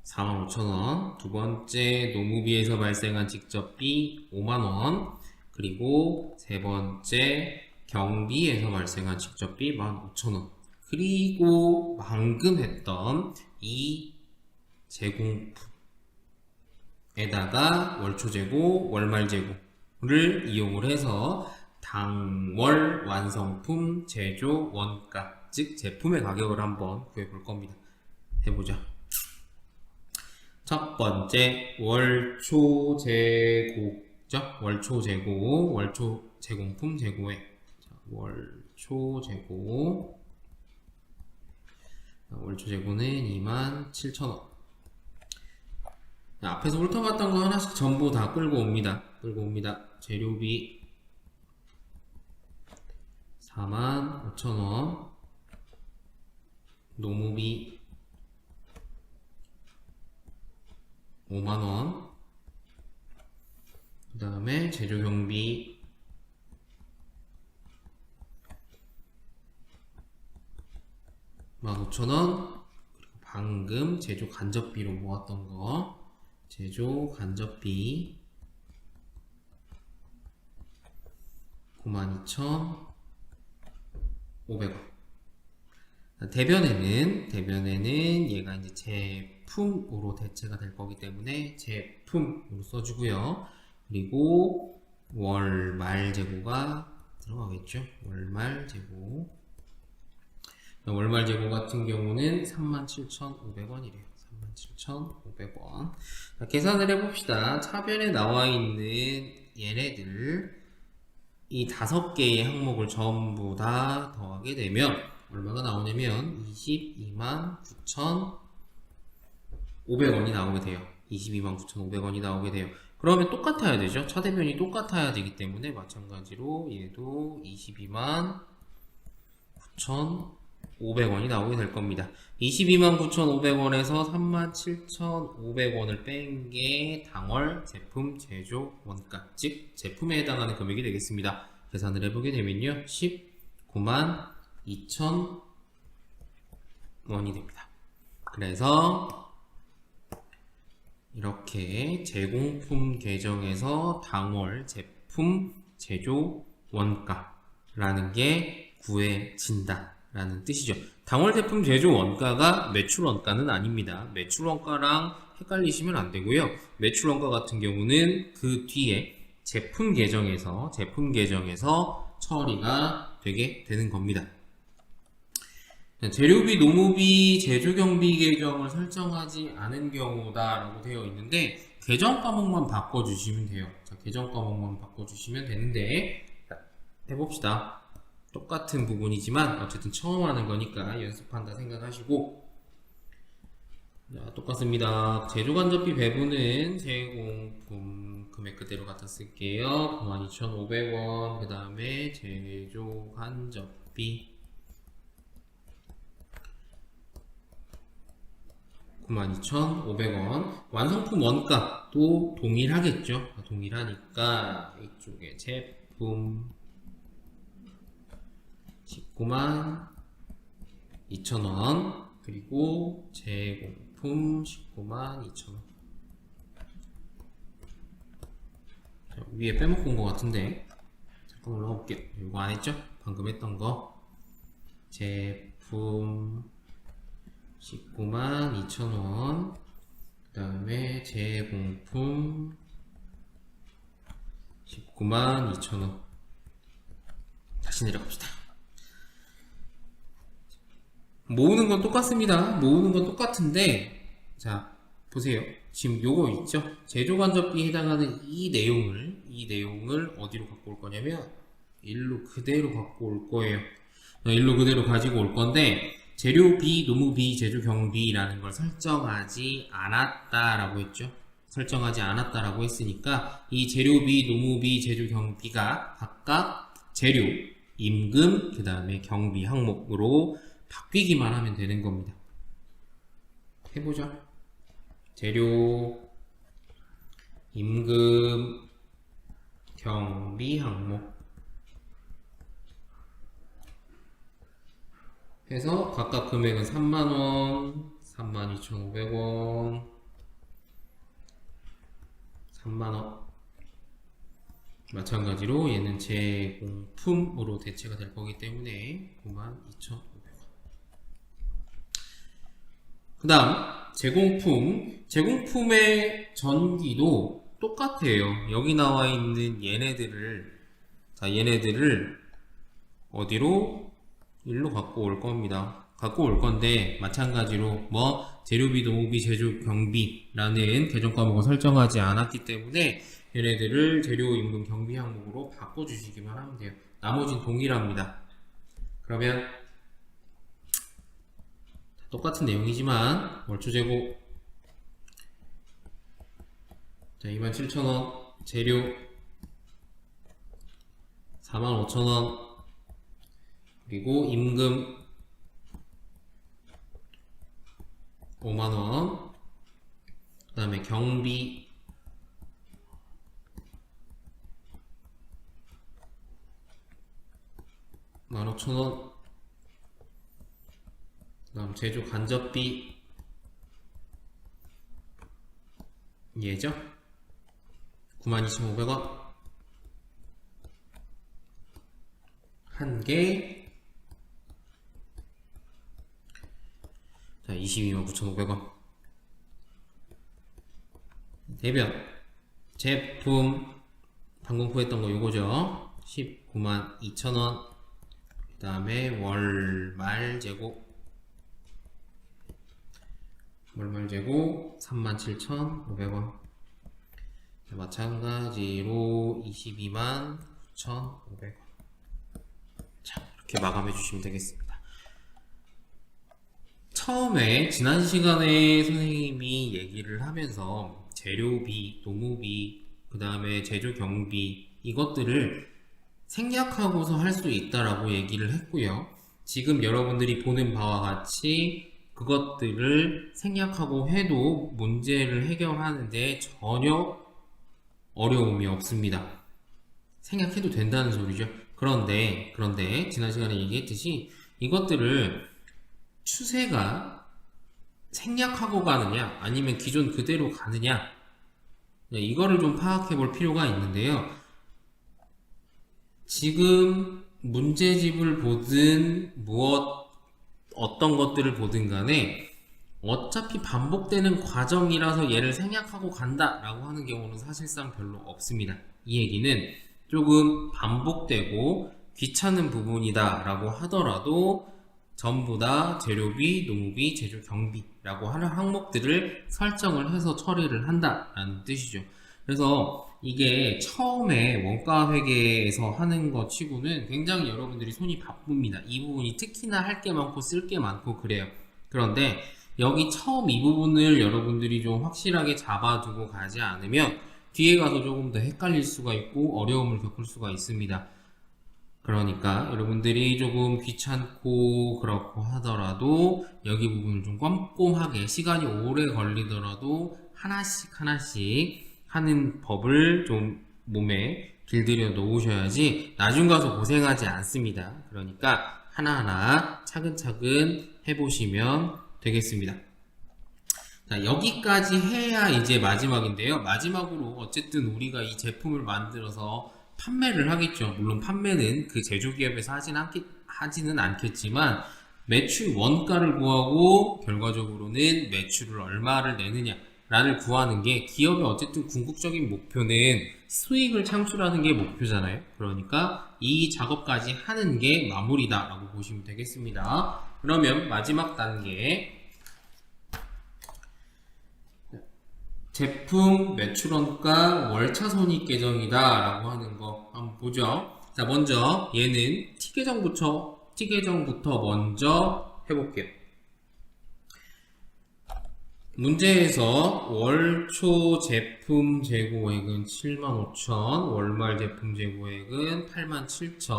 45,000원. 두 번째, 노무비에서 발생한 직접비 5만원. 그리고 세 번째, 경비에서 발생한 직접비 15,000원. 그리고 방금 했던 이 제공품에다가 월초재고, 월말재고를 이용을 해서 당월 완성품 제조 원가, 즉 제품의 가격을 한번 구해볼 겁니다. 해보자. 첫 번째, 월초재고죠? 월초제공품 재고액. 월초재고는 27,000원. 앞에서 훑어봤던 거 하나씩 전부 다 끌고 옵니다. 재료비 45,000원, 노무비 5만원, 그 다음에 제조경비 15,000원, 그리고 방금 제조간접비로 모았던 거, 제조간접비 92,500원. 대변에는 얘가 이제 제품으로 대체가 될 거기 때문에 제품으로 써주고요. 그리고 월말재고가 들어가겠죠. 월말재고 같은 경우는 37,500원이래요. 37,500원. 계산을 해봅시다. 차변에 나와 있는 얘네들 이 5개의 항목을 전부 다 더하게 되면 얼마가 나오냐면 229,500원이 나오게 돼요. 229,500원이 나오게 돼요. 그러면 똑같아야 되죠. 차대변이 똑같아야 되기 때문에 마찬가지로 얘도 229,500원이 나오게 될 겁니다. 229,500원에서 37,500원을 뺀 게 당월 제품 제조 원가, 즉 제품에 해당하는 금액이 되겠습니다. 계산을 해보게 되면요, 192,000원이 됩니다. 그래서 이렇게 제공품 계정에서 당월 제품 제조 원가라는 게 구해진다 라는 뜻이죠. 당월 제품 제조 원가가 매출 원가는 아닙니다. 매출 원가랑 헷갈리시면 안 되고요. 매출 원가 같은 경우는 그 뒤에 제품 계정에서 처리가 되게 되는 겁니다. 재료비, 노무비, 제조경비 계정을 설정하지 않은 경우다라고 되어 있는데 계정 과목만 바꿔주시면 돼요. 자, 계정 과목만 바꿔주시면 되는데 해봅시다. 똑같은 부분이지만 어쨌든 처음 하는 거니까 연습한다 생각하시고, 자, 똑같습니다. 제조간접비 배분은 제공품 금액 그대로 갖다 쓸게요. 92,500원. 그 다음에 제조간접비 92,500원. 완성품 원가도 동일하겠죠. 동일하니까 이쪽에 제품 192,000원, 그리고 제공품 192,000원. 위에 빼먹고 온 것 같은데 잠깐 올라가 볼게요. 이거 안 했죠? 방금 했던 거. 제품 192,000원, 그 다음에 제공품 192,000원. 다시 내려갑시다. 모으는 건 똑같습니다. 모으는 건 똑같은데, 자, 보세요. 지금 요거 있죠? 제조간접비에 해당하는 이 내용을 어디로 갖고 올 거냐면, 일로 그대로 갖고 올 거예요. 일로 그대로 가지고 올 건데, 재료비, 노무비, 제조경비라는 걸 설정하지 않았다라고 했죠? 설정하지 않았다라고 했으니까 이 재료비, 노무비, 제조 경비가 각각 재료, 임금, 그 다음에 경비 항목으로 바뀌기만 하면 되는 겁니다. 해보죠. 재료, 임금, 경비 항목 해서 각각 금액은 3만원, 32,500원, 3만원. 마찬가지로 얘는 제공품으로 대체가 될 거기 때문에 92,500원. 그 다음 제공품의 전기도 똑같아요. 여기 나와 있는 얘네들을 어디로? 일로 갖고 올 겁니다. 갖고 올 건데 마찬가지로 재료비, 노무비, 제조 경비라는 계정 과목을 설정하지 않았기 때문에 얘네들을 재료, 임금, 경비 항목으로 바꿔주시기만 하면 돼요. 나머지는 동일합니다. 그러면 똑같은 내용이지만 월초재고 27,000원, 재료 45,000원, 그리고 임금 5만원, 그 다음에 경비 15,000원, 그 다음 제조 간접비 얘죠? 92,500원 한 개. 자, 229,500원. 대변 제품 방금 구했던 거 요거죠. 192,000원. 그 다음에 월말 재고 37,500원. 마찬가지로 229,500원. 자, 이렇게 마감해 주시면 되겠습니다. 처음에 지난 시간에 선생님이 얘기를 하면서 재료비, 노무비, 그 다음에 제조 경비 이것들을 생략하고서 할 수 있다라고 얘기를 했고요. 지금 여러분들이 보는 바와 같이 그것들을 생략하고 해도 문제를 해결하는데 전혀 어려움이 없습니다. 생략해도 된다는 소리죠. 그런데 지난 시간에 얘기했듯이 이것들을 추세가 생략하고 가느냐 아니면 기존 그대로 가느냐 이거를 좀 파악해 볼 필요가 있는데요. 지금 문제집을 보든 어떤 것들을 보든 간에 어차피 반복되는 과정이라서 얘를 생략하고 간다 라고 하는 경우는 사실상 별로 없습니다. 이 얘기는 조금 반복되고 귀찮은 부분이다 라고 하더라도 전부 다 재료비, 노무비, 제조 경비라고 하는 항목들을 설정을 해서 처리를 한다 라는 뜻이죠. 그래서 이게 처음에 원가 회계에서 하는 것 치고는 굉장히 여러분들이 손이 바쁩니다. 이 부분이 특히나 할 게 많고 쓸 게 많고 그래요. 그런데 여기 처음 이 부분을 여러분들이 좀 확실하게 잡아두고 가지 않으면 뒤에 가서 조금 더 헷갈릴 수가 있고 어려움을 겪을 수가 있습니다. 그러니까 여러분들이 조금 귀찮고 그렇고 하더라도 여기 부분을 좀 꼼꼼하게 시간이 오래 걸리더라도 하나씩 하는 법을 좀 몸에 길들여 놓으셔야지 나중 가서 고생하지 않습니다. 그러니까 하나하나 차근차근 해보시면 되겠습니다. 자, 여기까지 해야 이제 마지막인데요. 마지막으로 어쨌든 우리가 이 제품을 만들어서 판매를 하겠죠. 물론 판매는 그 제조기업에서 하지는 않겠지만 매출 원가를 구하고 결과적으로는 매출을 얼마를 내느냐 라를 구하는 게 기업의 어쨌든 궁극적인 목표는 수익을 창출하는 게 목표잖아요. 그러니까 이 작업까지 하는 게 마무리다 라고 보시면 되겠습니다. 그러면 마지막 단계 제품 매출원가 월차 손익 계정이다 라고 하는 거 한번 보죠. 자, 먼저 얘는 T 계정부터 먼저 해볼게요. 문제에서 월초 제품 재고액은 75,000, 월말 제품 재고액은 87,000,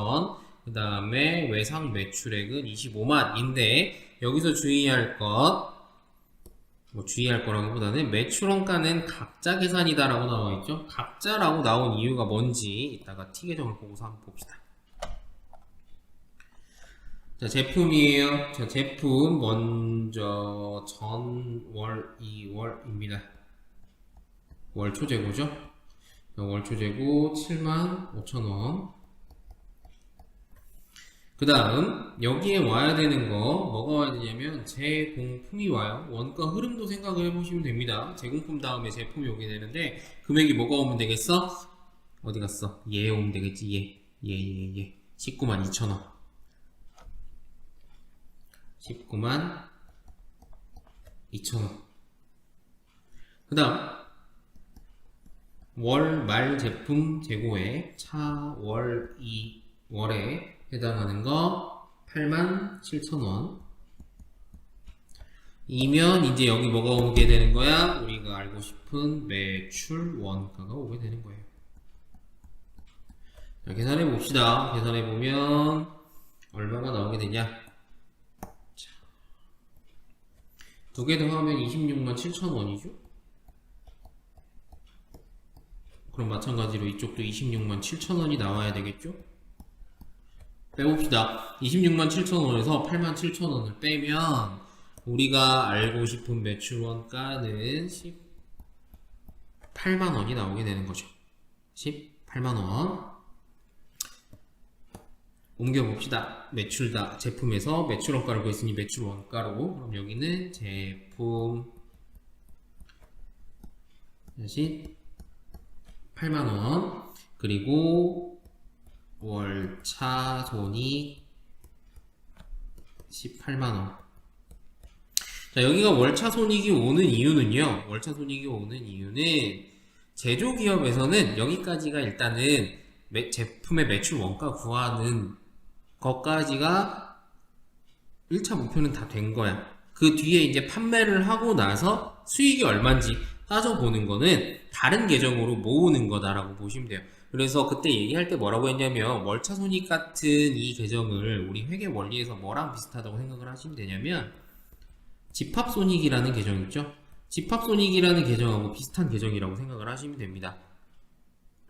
그 다음에 외상 매출액은 25만인데 여기서 주의할 것, 주의할 거라기보다는 매출원가는 각자 계산이다 라고 나와 있죠. 각자라고 나온 이유가 뭔지 이따가 T 계정을 보고서 한번 봅시다. 자, 제품이에요. 자, 제품 먼저 전월 2월입니다. 월 초재고죠. 월 초재고 75,000원. 그 다음 여기에 와야 되는 거 뭐가 와야 되냐면 제공품이 와요. 원가 흐름도 생각을 해보시면 됩니다. 제공품 다음에 제품이 오게 되는데 금액이 뭐가 오면 되겠어? 어디 갔어? 얘 오면 되겠지. 얘 192,000원. 192,000원. 그 다음 월 말 제품 재고액 차월 2월에 해당하는 거 87,000원 이면 이제 여기 뭐가 오게 되는 거야? 우리가 알고 싶은 매출 원가가 오게 되는 거예요. 자, 계산해 봅시다. 계산해 보면 얼마가 나오게 되냐? 두 개 더하면 267,000원이죠? 그럼 마찬가지로 이쪽도 267,000원이 나와야 되겠죠? 빼봅시다. 267,000원에서 87,000원을 빼면 우리가 알고 싶은 매출 원가는 18만원이 나오게 되는 거죠. 18만원. 옮겨봅시다. 매출다. 제품에서 매출 원가를 구했으니 매출 원가로. 그럼 여기는 제품 다시 8만원. 그리고 월차 손익 18만원. 자, 여기가 월차 손익이 오는 이유는요. 월차 손익이 오는 이유는 제조기업에서는 여기까지가 일단은 제품의 매출 원가 구하는 것까지가 1차 목표는 다 된 거야. 그 뒤에 이제 판매를 하고 나서 수익이 얼마인지 따져보는 거는 다른 계정으로 모으는 거다라고 보시면 돼요. 그래서 그때 얘기할 때 뭐라고 했냐면 월차 손익 같은 이 계정을 우리 회계 원리에서 뭐랑 비슷하다고 생각을 하시면 되냐면 집합 손익이라는 계정 있죠? 집합 손익이라는 계정하고 비슷한 계정이라고 생각을 하시면 됩니다.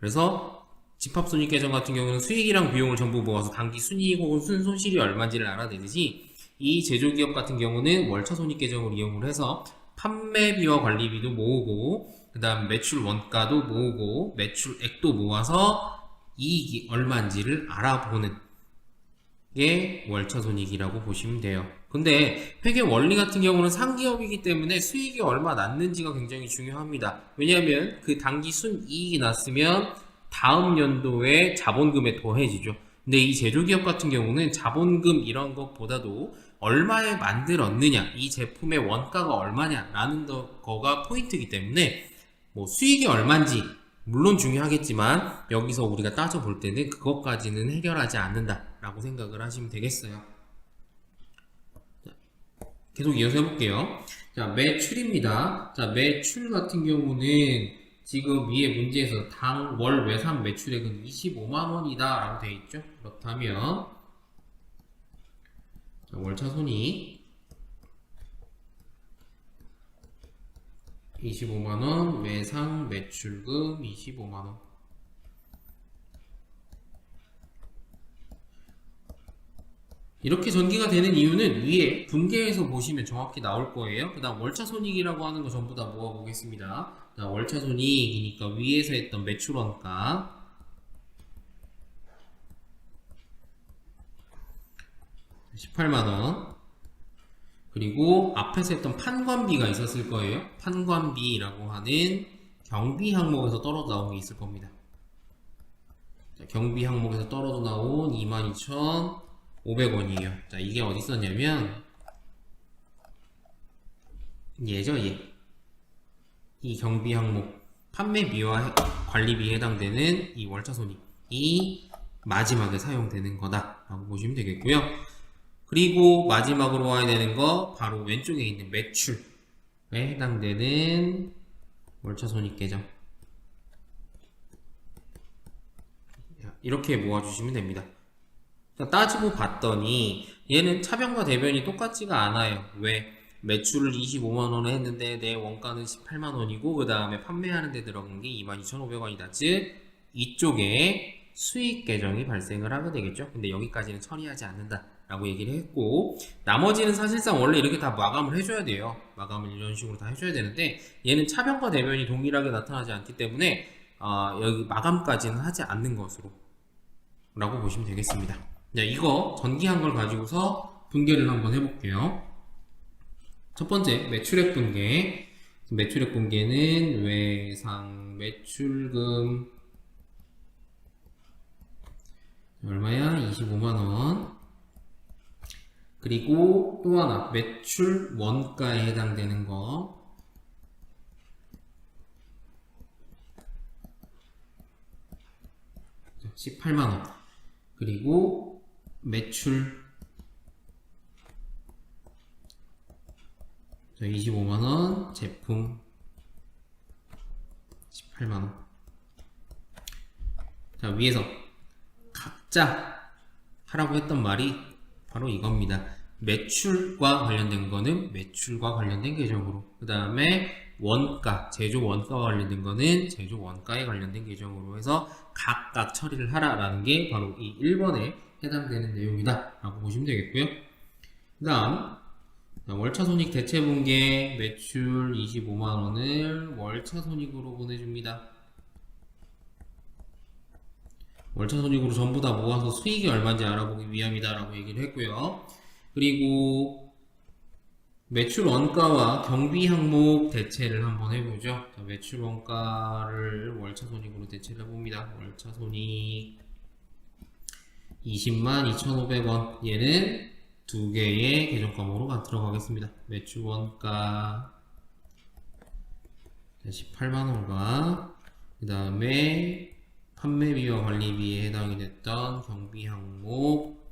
그래서 집합손익 계정 같은 경우는 수익이랑 비용을 전부 모아서 단기 순이익 혹은 순손실이 얼마인지를 알아내듯이 이 제조기업 같은 경우는 월차 손익 계정을 이용을 해서 판매비와 관리비도 모으고 그 다음 매출 원가도 모으고 매출액도 모아서 이익이 얼마인지를 알아보는 게 월차 손익이라고 보시면 돼요. 근데 회계 원리 같은 경우는 상기업이기 때문에 수익이 얼마 났는지가 굉장히 중요합니다. 왜냐하면 그 단기 순이익이 났으면 다음 연도에 자본금에 더해지죠. 근데 이 제조기업 같은 경우는 자본금 이런 것보다도 얼마에 만들었느냐, 이 제품의 원가가 얼마냐라는 거가 포인트이기 때문에 뭐 수익이 얼마인지 물론 중요하겠지만 여기서 우리가 따져볼 때는 그것까지는 해결하지 않는다라고 생각을 하시면 되겠어요. 계속 이어서 해볼게요. 자, 매출입니다. 자, 매출 같은 경우는 지금 위에 문제에서 월 외상 매출액은 25만원이다 라고 되어 있죠. 그렇다면 자, 월차 손익 25만원, 외상 매출금 25만원. 이렇게 전개가 되는 이유는 위에 분계해서 보시면 정확히 나올 거예요. 그 다음 월차 손익이라고 하는 거 전부 다 모아 보겠습니다. 자, 월차 손익이니까 위에서 했던 매출 원가 18만원. 그리고 앞에서 했던 판관비가 있었을 거예요. 판관비라고 하는 경비 항목에서 떨어져 나온 게 있을 겁니다. 자, 경비 항목에서 떨어져 나온 22,500원이에요. 자, 이게 어디 있었냐면 얘죠, 얘. 이 경비 항목 판매비와 관리비에 해당되는 이 월차 손익이 마지막에 사용되는 거다 라고 보시면 되겠고요. 그리고 마지막으로 와야 되는 거 바로 왼쪽에 있는 매출. 해당되는 월차 손익 계정. 이렇게 모아주시면 됩니다. 따지고 봤더니 얘는 차변과 대변이 똑같지가 않아요. 왜? 매출을 25만원에 했는데 내 원가는 18만원이고 그 다음에 판매하는 데 들어간 게 22,500원이다. 즉 이쪽에 수익 계정이 발생을 하게 되겠죠. 근데 여기까지는 처리하지 않는다 라고 얘기를 했고, 나머지는 사실상 원래 이렇게 다 마감을 해줘야 돼요. 마감을 이런 식으로 다 해줘야 되는데 얘는 차변과 대변이 동일하게 나타나지 않기 때문에 여기 마감까지는 하지 않는 것으로 라고 보시면 되겠습니다. 자, 이거 전기한 걸 가지고서 분계를 한번 해볼게요. 첫 번째 매출액 분계. 매출액 분계는 외상 매출금 얼마야? 25만원. 그리고 또 하나 매출 원가에 해당되는 거 18만원. 그리고 매출 25만원, 제품 18만원. 자, 위에서 각자 하라고 했던 말이 바로 이겁니다. 매출과 관련된 거는 매출과 관련된 계정으로, 그 다음에 원가, 제조 원가와 관련된 거는 제조 원가에 관련된 계정으로 해서 각각 처리를 하라라는 게 바로 이 1번에 해당되는 내용이다 라고 보시면 되겠고요. 그 다음 월차 손익 대체 분계. 매출 25만원을 월차 손익으로 보내줍니다. 월차 손익으로 전부 다 모아서 수익이 얼마인지 알아보기 위함이다 라고 얘기를 했고요. 그리고 매출 원가와 경비 항목 대체를 한번 해보죠. 자, 매출 원가를 월차 손익으로 대체를 해봅니다. 월차 손익 202,500원. 얘는 두 개의 계정 과목으로 들어가겠습니다. 매출 원가 18만원과 그 다음에 판매비와 관리비에 해당이 됐던 경비 항목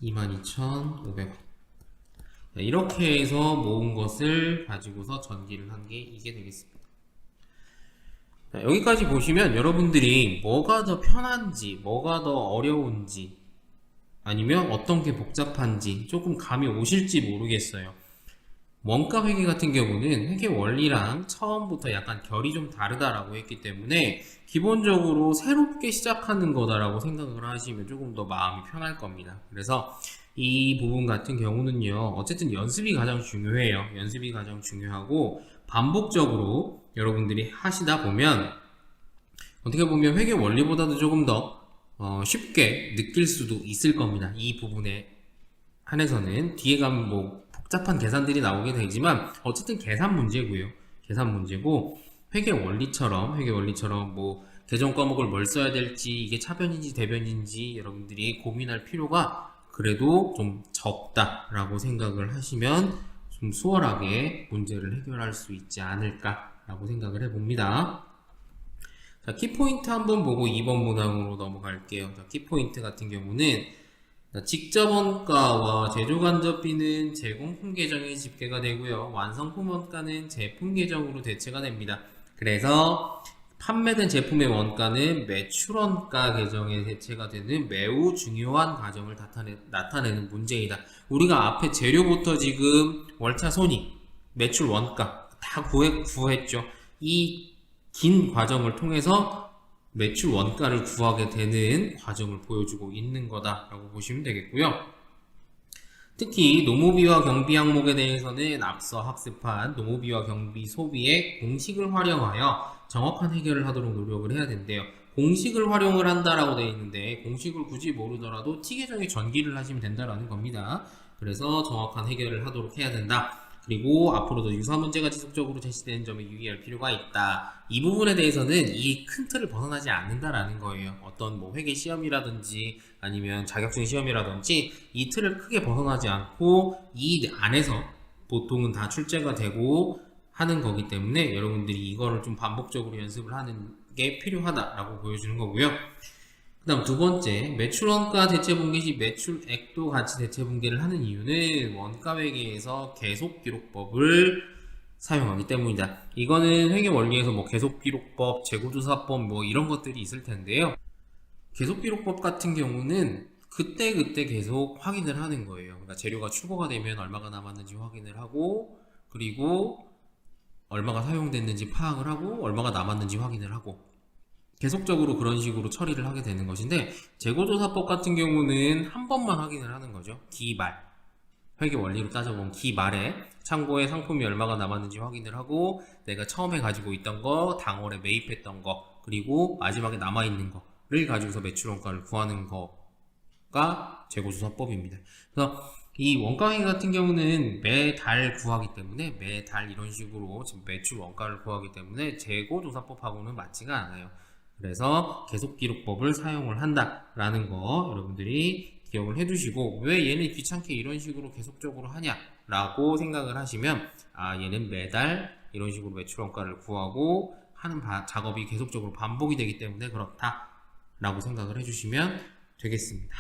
22,500원. 이렇게 해서 모은 것을 가지고서 전기를 한 게 이게 되겠습니다. 여기까지 보시면 여러분들이 뭐가 더 편한지, 뭐가 더 어려운지, 아니면 어떤 게 복잡한지 조금 감이 오실지 모르겠어요. 원가 회계 같은 경우는 회계 원리랑 처음부터 약간 결이 좀 다르다라고 했기 때문에 기본적으로 새롭게 시작하는 거다라고 생각을 하시면 조금 더 마음이 편할 겁니다. 그래서 이 부분 같은 경우는요, 어쨌든 연습이 가장 중요해요. 연습이 가장 중요하고 반복적으로 여러분들이 하시다 보면 어떻게 보면 회계 원리보다도 조금 더 쉽게 느낄 수도 있을 겁니다. 이 부분에 한해서는 뒤에 가면 뭐 복잡한 계산들이 나오게 되지만 어쨌든 계산 문제고요. 계산 문제고 회계 원리처럼 뭐 계정 과목을 뭘 써야 될지, 이게 차변인지 대변인지 여러분들이 고민할 필요가 그래도 좀 적다라고 생각을 하시면 좀 수월하게 문제를 해결할 수 있지 않을까라고 생각을 해봅니다. 자, 키포인트 한번 보고 2번 문항으로 넘어갈게요. 자, 키포인트 같은 경우는 직접 원가와 제조 간접비는 제공품 계정에 집계가 되고요. 완성품 원가는 제품 계정으로 대체가 됩니다. 그래서 판매된 제품의 원가는 매출 원가 계정에 대체가 되는 매우 중요한 과정을 나타내는 문제이다. 우리가 앞에 재료부터 지금 월차 손익, 매출 원가 다 구했죠. 이 긴 과정을 통해서 매출 원가를 구하게 되는 과정을 보여주고 있는 거다라고 보시면 되겠고요. 특히 노무비와 경비 항목에 대해서는 앞서 학습한 노무비와 경비 소비의 공식을 활용하여 정확한 해결을 하도록 노력을 해야 된대요. 공식을 활용을 한다라고 되어 있는데 공식을 굳이 모르더라도 T계정에 전기를 하시면 된다라는 겁니다. 그래서 정확한 해결을 하도록 해야 된다. 그리고 앞으로도 유사 문제가 지속적으로 제시되는 점에 유의할 필요가 있다. 이 부분에 대해서는 이 큰 틀을 벗어나지 않는다라는 거예요. 어떤 뭐 회계 시험이라든지 아니면 자격증 시험이라든지 이 틀을 크게 벗어나지 않고 이 안에서 보통은 다 출제가 되고 하는 거기 때문에 여러분들이 이거를 좀 반복적으로 연습을 하는 게 필요하다라고 보여주는 거고요. 그 다음 두 번째, 매출 원가 대체 분계 시 매출액도 같이 대체 분계를 하는 이유는 원가 회계에서 계속 기록법을 사용하기 때문이다. 이거는 회계 원리에서 뭐 계속기록법, 재고조사법 뭐 이런 것들이 있을 텐데요. 계속기록법 같은 경우는 그때그때 계속 확인을 하는 거예요. 그러니까 재료가 출고가 되면 얼마가 남았는지 확인을 하고, 그리고 얼마가 사용됐는지 파악을 하고, 얼마가 남았는지 확인을 하고, 계속적으로 그런 식으로 처리를 하게 되는 것인데, 재고조사법 같은 경우는 한 번만 확인을 하는 거죠. 기말. 회계 원리로 따져보면 기말에 창고에 상품이 얼마가 남았는지 확인을 하고, 내가 처음에 가지고 있던 거, 당월에 매입했던 거, 그리고 마지막에 남아있는 거를 가지고서 매출원가를 구하는 거가 재고조사법입니다. 그래서 이 원가회계 같은 경우는 매달 구하기 때문에, 매달 이런 식으로 지금 매출 원가를 구하기 때문에 재고조사법하고는 맞지가 않아요. 그래서 계속기록법을 사용을 한다라는 거 여러분들이 기억을 해두시고, 왜 얘는 귀찮게 이런 식으로 계속적으로 하냐라고 생각을 하시면, 얘는 매달 이런 식으로 매출원가를 구하고 하는 작업이 계속적으로 반복이 되기 때문에 그렇다라고 생각을 해주시면 되겠습니다.